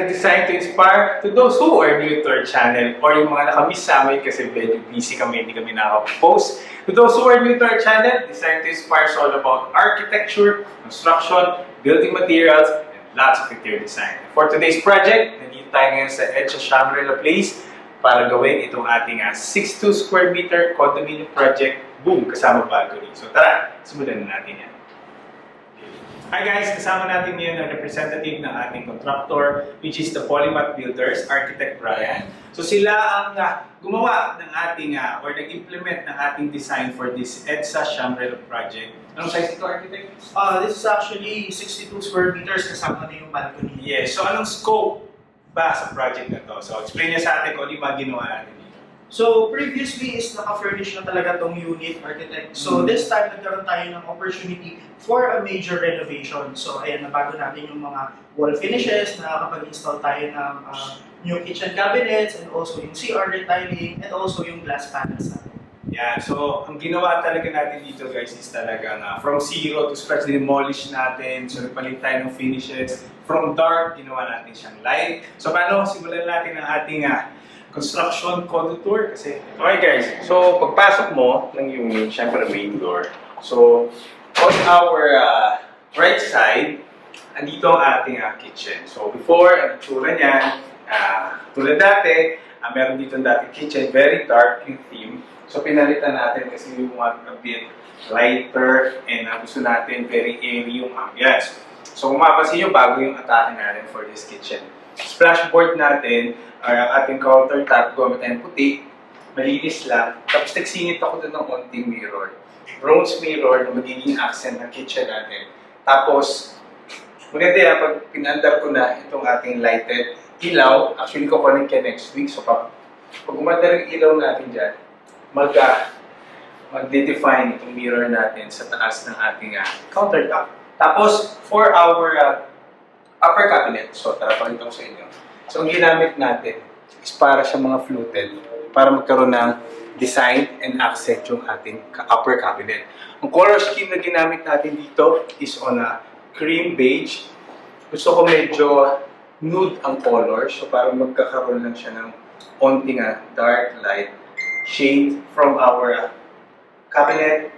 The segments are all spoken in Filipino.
channel designed to inspire to those who are new to our channel or yung mga nakamiss sa amin kasi medyo busy kami, hindi kami nakaka-post. To those who are new to our channel, designed to inspire is all about architecture, construction, building materials, and lots of interior design. For today's project, nandito tayo ngayon sa EDSA Shangri-La Place para gawin itong ating 62 square meter condominium project, boom, kasama balcony. So tara, simulan na natin yan. Hi guys! Kasama natin ngayon ang representative ng ating contractor, which is the Polymath Builders, Architect Brian. So sila ang gumawa ng ating, or nag-implement ng ating design for this EDSA Shangri-La project. Anong size ito, Architect? This is actually 62 square meters kasama na yung balcony. Yes. So anong scope ba sa project na to? So explain niya sa atin kung ano yung mga ginawa natin dito. So previously is naka-furnish na talaga tong unit, Architect. So this time nagkaroon tayo ng opportunity for a major renovation. So ayan, nabago natin yung mga wall finishes, nakakapag-install tayo ng new kitchen cabinets and also yung CR retiling and also yung glass panels natin. Yeah, so ang ginawa talaga natin dito guys is talaga from zero to scratch, demolish natin. So nagpalit tayo ng finishes. From dark, ginawa natin siyang light. So paano simulan natin ang ating construction condo tour? Kasi okay guys, so pagpasok mo ng unit, syempre main door. So on our right side, andito ang ating kitchen. So before, ang itsura niyan, tulad dati, meron dito dati kitchen, very dark yung theme. So pinalitan natin kasi we want a bit lighter and gusto natin very airy yung ambiance. So kung mapapansin nyo, bago yung atake natin for this kitchen. Splashboard natin, ating countertop, gumamit tayong puti, malinis lang. Tapos nagsingit ako doon ng konting mirror. Bronze mirror na magiging accent ng kitchen natin. Tapos, maganda yan, pag pinandar ko na itong ating lighted ilaw, actually kukunin ka next week. So pag umandar yung ilaw natin dyan, mag-define itong mirror natin sa taas ng ating countertop. Tapos, for our upper cabinet, so tara pakita ko sa inyo. So, ang ginamit natin is para sa mga fluted, para magkaroon ng design and accent yung ating upper cabinet. Ang color scheme na ginamit natin dito is on a cream beige. Gusto ko medyo nude ang color, so para magkakaroon lang siya ng onting dark light shade from our cabinet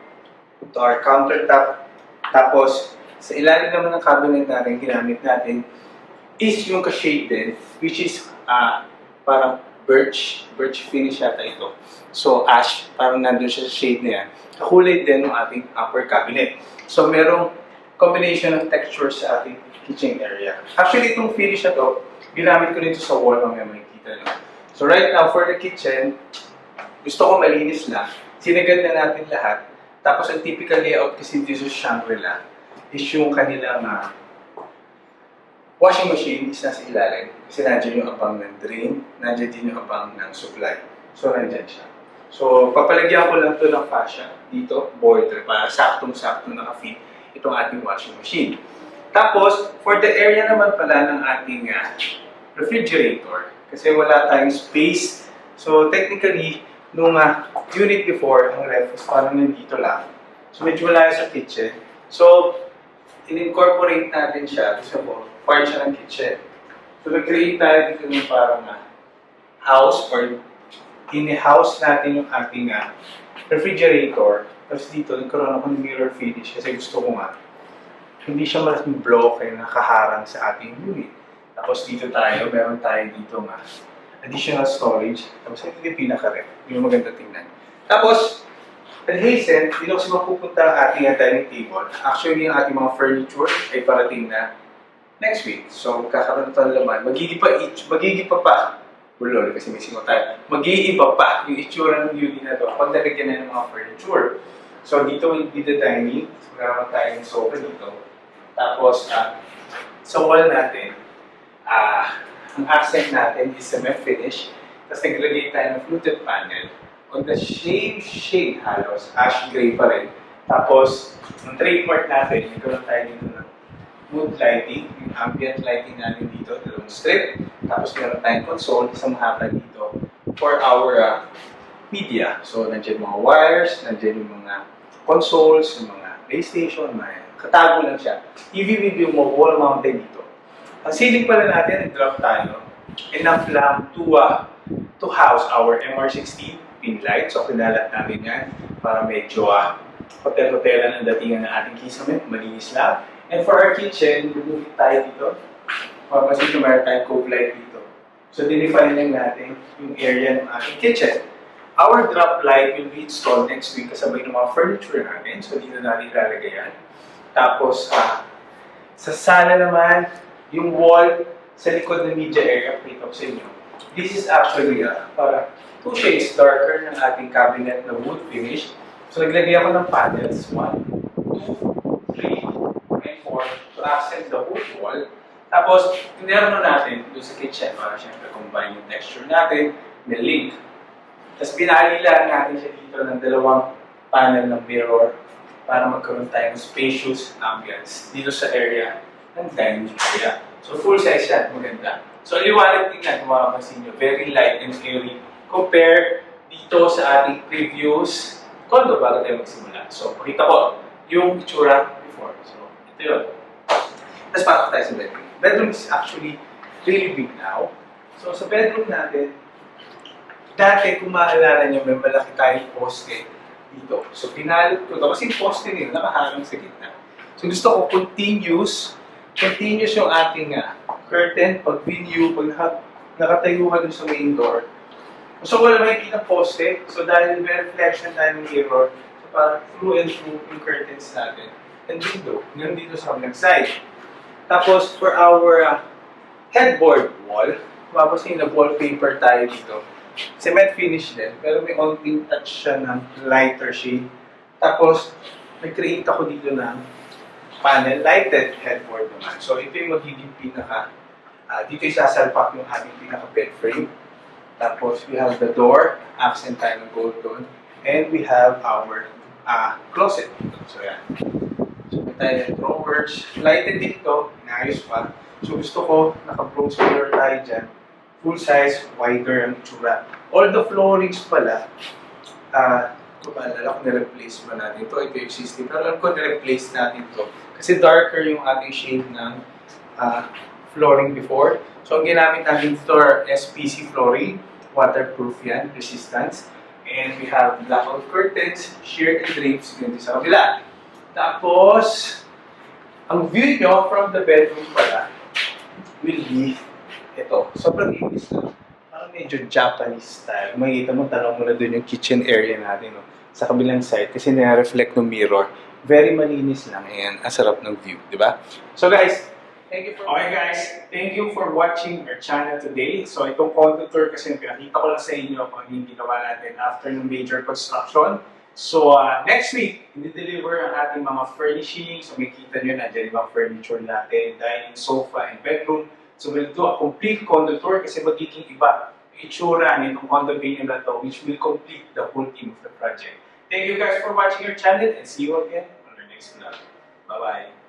to our countertop. Tapos, sa ilalim naman ng cabinet natin, ginamit natin is yung ka-shade din, which is parang birch finish yata ito. So ash, parang nandun siya sa shade na yan. Kakulay din ng ating upper cabinet. So merong combination of textures sa ating kitchen area. Actually, itong finish na to, ginamit ko nito sa wall, mamaya makikita nyo. So right now, for the kitchen, gusto ko malinis lang. Sinagad na natin lahat. Tapos ang typical layout kasi dito sa Shangri-La is yung kanilang washing machine is nasa ilalim. Kasi nandiyan yung abang ng drain, nandiyan din yung abang ng supply. So, nandiyan siya. So, papalagyan ko lang ito ng fascia dito, border, para saktong-sakto naka-fit itong ating washing machine. Tapos, for the area naman pala ng ating refrigerator, kasi wala tayong space. So, technically, nung unit before, ang ref is parang nandito lang. So, medyo wala sa kitchen. So, in-incorporate natin siya kasi part siya ng kitchen. So, nag-create tayo dito ng parang house or in-house natin yung ating refrigerator. Tapos dito, nagkaroon ako ng mirror finish kasi gusto ko hindi siya malaking block ay nakaharang sa ating unit. Tapos dito tayo, meron tayo dito additional storage. Tapos ito yung pinaka-ref. Yung maganda tingnan. Tapos, adjacent, dito kasi mapupunta ang ating dining table. Actually, yung ating mga furniture ay parating na next week. So, magkakaroon ito ng laman. Magigipa pa. Bulol, kasi may singo tayo. Mag-iiba pa yung itsura ng unit na ito pag nalagyan na ng mga furniture. So, dito will be the dining. So, meron tayo ng sofa dito. Tapos, sa wall natin, ang accent natin is cement finish. Tapos, naglagay tayo ng fluted panel. On the same shade halos, ash gray pa rin. Tapos, ang trademark natin, nagkaroon tayo dito ng mood lighting, yung ambient lighting natin dito, dalawang strip. Tapos meron tayong console, isang mahaba dito for our media. So, nandiyan mga wires, nandiyan yung mga consoles, yung mga PlayStation, katago lang siya. TV video mo, wall mounted dito. Ang ceiling pala natin, nag-drop tayo. Enough lang to house our MR16 pin light. So, kinalat natin yan para medyo hotel-hotelan ang datingan ng ating kisame. Malinis lang. And for our kitchen, remove tayo dito. Para mas ito mayroon tayong cove light dito. So, dinefine lang natin yung area ng ating kitchen. Our drop light will be installed next week kasabay ng mga furniture natin. So, dito natin ilalagay yan. Tapos, sa sala naman, yung wall sa likod ng media area, pakita ko sa inyo. This is actually para 2 shades darker ng ating cabinet na wood finish. So, naglagay ako ng panels. 1, 2, 3, and 4 to accent the whole wall. Tapos, tinero natin doon sa kitchen para syempre combine yung texture natin, may link. Tapos, binalilaan natin siya dito ng 2 panel ng mirror para magkaroon tayo ng spacious ambience dito sa area ng dining area. So, full size yan. Maganda. So, liwanag tingnan kung makapansin nyo. Very light and airy. Compare dito sa ating previous condo bago tayo magsimula. So, pakita ko yung itsura before. So, ito yun. Tapos, pasok tayo sa bedroom. Bedroom is actually really big now. So, sa bedroom natin, dati, kung maalala nyo, may malaki tayong poste dito. So, pinalot ko ito. Kasi yung poste nila, nakaharang sa gitna. So, gusto ko continuous yung ating curtain, pag venue, pag nakatayo ka dun sa main door. So, wala makikita poste. So, dahil may reflection tayo ng mirror, so, parang through and through yung curtains natin. And window, ganun dito sa kabilang side. Tapos, for our headboard wall, mapapansin na wallpaper tayo dito. Cement finish din, pero may onting touch siya ng lighter shade. Tapos, nag-create ako dito ng panel, lighted headboard naman. So, ito yung magiging pinaka, dito yung sasalpak yung ating pinaka bed frame. Tapos, we have the door, accent tayo ng gold tone. And we have our closet. So, yan. So, may tayo ng drawers. Lighted dito, inaayos pa. So, gusto ko, naka-bronze color tayo dyan. Full size, wider ang itsura. All the floorings pala, kung maalala ko, na-replace ba natin ito? Ito yung existing. Pero alam ko, na-replace natin ito. Kasi darker yung ating shade ng flooring before. So, ang ginamit natin ito are SPC flooring. Waterproof yan, resistance. And we have blackout curtains, sheer and drapes, ganito sa kabila. Tapos, ang view nyo from the bedroom pala will be ito. Sobrang inis na. Parang medyo Japanese style. Makikita mo, tanong mo na dun yung kitchen area natin. No? Sa kabilang side, kasi nire-reflect ng mirror. Very malinis lang. Ayan, ang sarap ng view, di ba? So guys, thank you for watching our channel today. So itong condo tour kasi pinakita ko lang sa inyo kung yung ginawa natin after ng major construction. So next week, i-deliver ang ating mga furnishings. So makikita nyo na dyan yung mga furniture natin, dining, sofa, and bedroom. So we'll do a complete condo tour kasi magiging iba yung itsura nitong condominium na to, which will complete the whole team of the project. Thank you guys for watching our channel and see you again on our next vlog. Bye-bye!